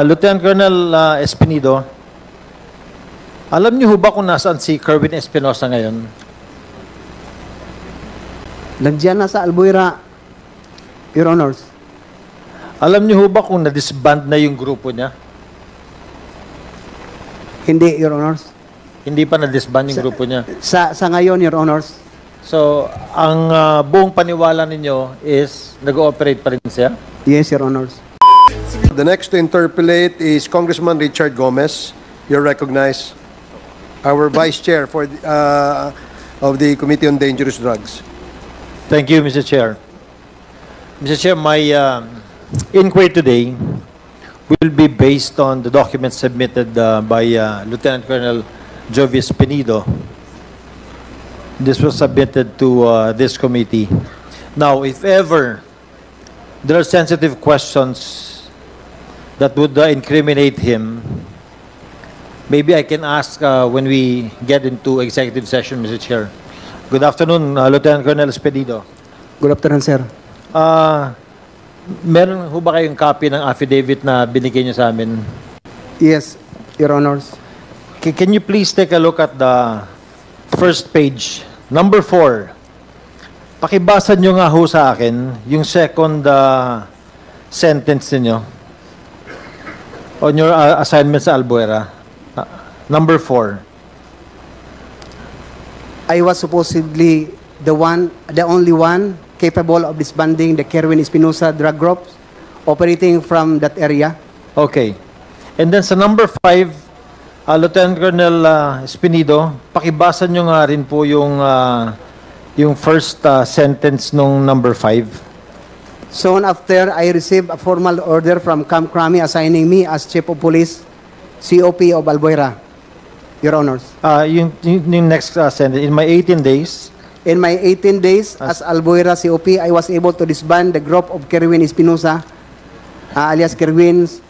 Lieutenant Colonel Espinido, alam niyo ho ba kung nasaan si Kerwin Espinosa ngayon? Nandiyan na sa Albuera, Your Honors. Alam niyo ho ba kung na-disband na yung grupo niya? Hindi, Your Honors. Hindi pa na-disband yung grupo niya. Sa ngayon, Your Honors. So, ang buong paniwala ninyo is nag-ooperate pa rin siya? Yes, Your Honors. The next to interpolate is Congressman Richard Gomez. You're recognized. Our Vice Chair for of the Committee on Dangerous Drugs. Thank you, Mr. Chair. Mr. Chair, my inquiry today will be based on the documents submitted by Lieutenant Colonel Jovis Penido. This was submitted to this committee. Now, if ever there are sensitive questions that would incriminate him, maybe I can ask when we get into executive session, Mr. Chair. Good afternoon, Lieutenant Colonel Penido. Good afternoon, sir. Meron ho ba kayong copy ng affidavit na binigay niyo sa amin? Yes, Your Honors. Can you please take a look at the first page, number 4. Pakibasa niyo nga ho sa akin yung second sentence niyo on your assignment sa Albuera. Number 4. I was supposedly the only one capable of disbanding the Kerwin Espinosa drug group operating from that area. Okay. And then sa number 5, Lieutenant Colonel Espinido, pakibasa nyo nga rin po yung first sentence nung number 5. Soon after, I received a formal order from Camp Crami assigning me as Chief of Police, COP of Albuera, Your Honors. Yung next sentence, in my 18 days, In my 18 days as Albuera COP, I was able to disband the group of Kerwin Espinosa, alias Kerwin's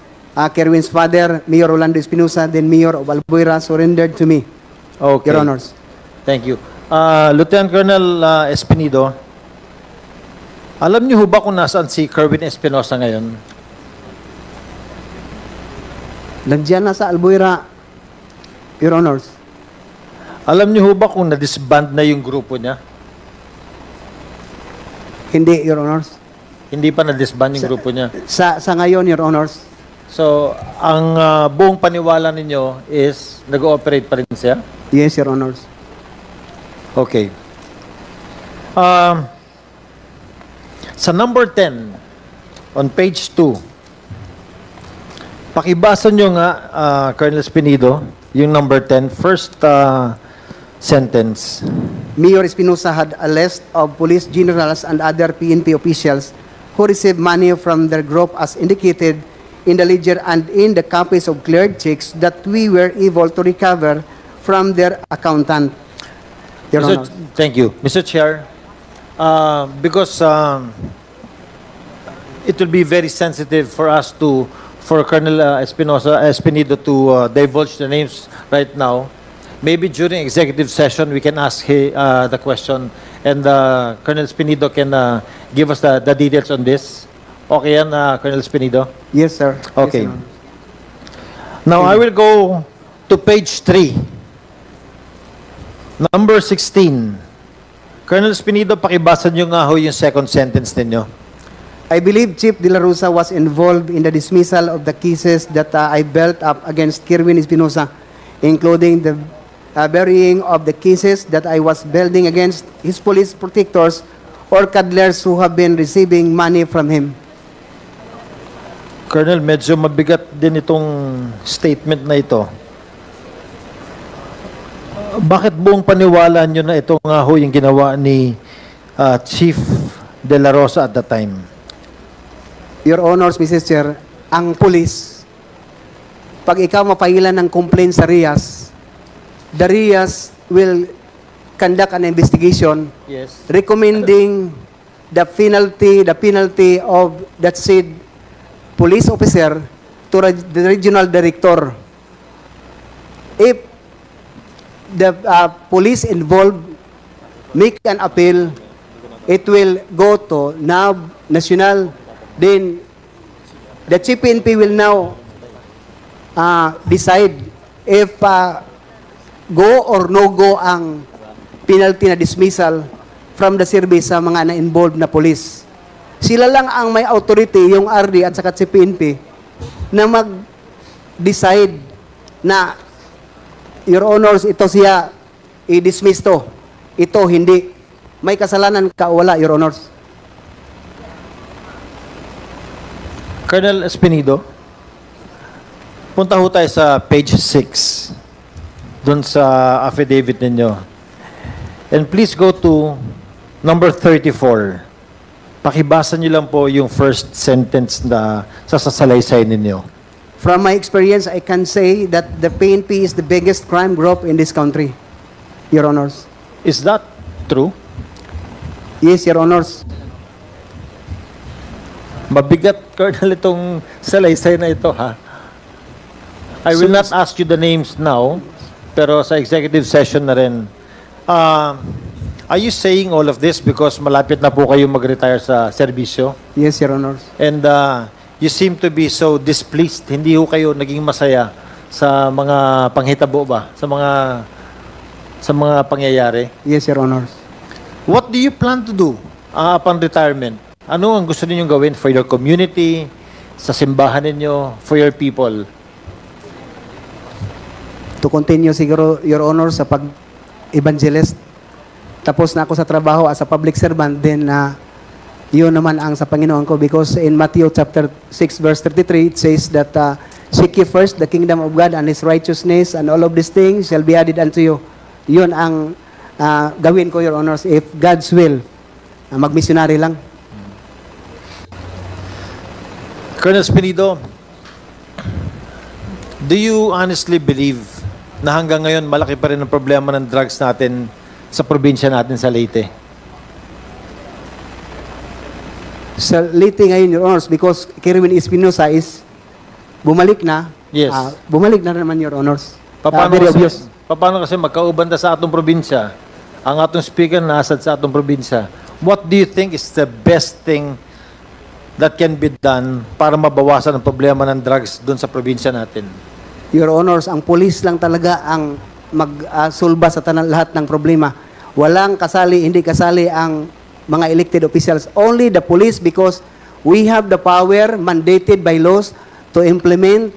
father, Mayor Rolando Espinosa, then Mayor of Albuera, surrendered to me, okay. Your Honors. Thank you. Lieutenant Colonel Espinido, alam niyo ho ba kung nasaan si Kerwin Espinosa ngayon? Nandiyan na sa Albuera, Your Honors. Alam niyo ho ba kung na-disband na yung grupo niya? Hindi, Your Honors. Hindi pa na-disband yung grupo niya. Sa ngayon, Your Honors. So, ang buong paniwala ninyo is nag-ooperate pa rin siya? Yes, Your Honors. Okay. Sa number 10, on page 2, pakibasa nyo nga, Colonel Espinido, yung number 10, first sentence. Mayor Espinosa had a list of police generals and other PNP officials who received money from their group as indicated in the ledger and in the copies of cleared checks that we were able to recover from their accountant. Your Honor. Thank you. Mr. Chair, because it will be very sensitive for us for Colonel Espinido to divulge the names right now. Maybe during executive session, we can ask the question and Colonel Espinido can give us the details on this. Okay yan, Colonel Espinido? Yes, sir. Okay. Yes, sir. Now, I will go to page 3. Number 16. Colonel Espinido, pakibasa nyo nga ho yung second sentence ninyo. I believe Chief De La Rosa was involved in the dismissal of the cases that I built up against Kerwin Espinosa, including the burying of the cases that I was building against his police protectors or cuddlers who have been receiving money from him. Colonel, medyo mabigat din itong statement na ito. Bakit buong paniwala nyo na ito nga ho yung ginawa ni Chief De La Rosa at the time? Your Honors, Mrs. Chair, ang police, pag ikaw mapailan ng complaint sa RIAS, the RIAS will conduct an investigation, Yes. recommending the penalty of that said police officer to the regional director. If the police involved make an appeal, it will go to NAB, National, then The Chief PNP will now decide if go or no go ang penalty na dismissal from the service sa mga na-involved na police. Sila lang ang may authority, yung RD at saka Chief PNP, na mag-decide na, Your Honors, ito siya, i-dismiss to. Ito, hindi. May kasalanan ka o wala, Your Honors. Colonel Espinido, punta ho tayo sa page 6, dun sa affidavit ninyo. And please go to number 34. Pakibasa niyo lang po yung first sentence na sasalaysay ninyo. From my experience, I can say that the PNP is the biggest crime group in this country, Your Honors. Is that true? Yes, Your Honors. Mabigat, Colonel, itong salaysay na ito, ha? I will not ask you the names now, pero sa executive session na rin. Are you saying all of this because malapit na po kayo mag-retire sa serbisyo? Yes, Your Honors. And you seem to be so displeased. Hindi ho kayo naging masaya sa mga panghitabo ba? Sa mga pangyayari? Yes, Your Honors. What do you plan to do upon retirement? Ano ang gusto ninyong gawin for your community, sa simbahan ninyo, for your people? To continue siguro, Your Honor, sa pag-evangelist. Tapos na ako sa trabaho as a public servant, then yun naman ang sa Panginoon ko. Because in Matthew chapter 6 verse 33, it says that seek ye first the kingdom of God and His righteousness, and all of these things shall be added unto you. Yun ang gawin ko, Your Honors, if God's will. Mag-missionary lang. Colonel Espinido, do you honestly believe na hanggang ngayon malaki pa rin ang problema ng drugs natin sa probinsya natin sa Leyte? Sa Leyte ngayon, Your Honors, because Kerwin Espinosa is bumalik na. Yes. Bumalik na naman, Your Honors. Paano kasi magkaubanda sa atong probinsya? Ang atong speaker nasad sa atong probinsya. What do you think is the best thing that can be done para mabawasan ang problema ng drugs doon sa probinsya natin? Your Honors, ang police lang talaga ang magsulba sa lahat ng problema. Walang kasali, hindi kasali ang mga elected officials. Only the police, because we have the power mandated by laws to implement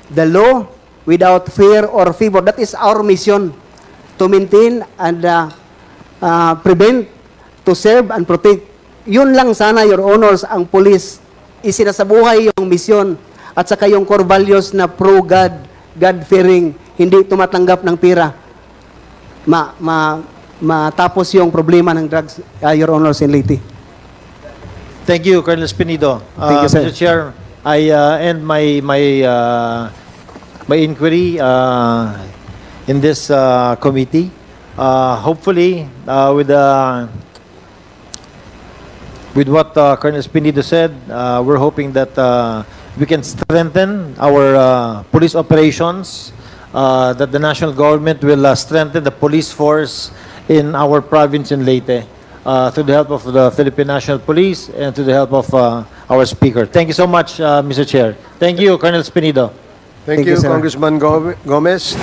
the law without fear or favor. That is our mission, to maintain and prevent, to serve and protect. Yun lang sana, Your Honors, ang police isinasabuhay yung mission at saka yung core values na pro-God, God-fearing, hindi tumatanggap ng pera. Matapos yung problema ng drugs, Your Honors, in Leyte. Thank you, Colonel Espinido. Thank you, sir. Mr. Chair, I end my inquiry in this committee. Hopefully, with what Colonel Espinido said, we're hoping that we can strengthen our police operations, that the national government will strengthen the police force in our province in Leyte through the help of the Philippine National Police and through the help of our speaker. Thank you so much, Mr. Chair. Thank you, Colonel Espinido. Thank you, sir. Congressman Gomez.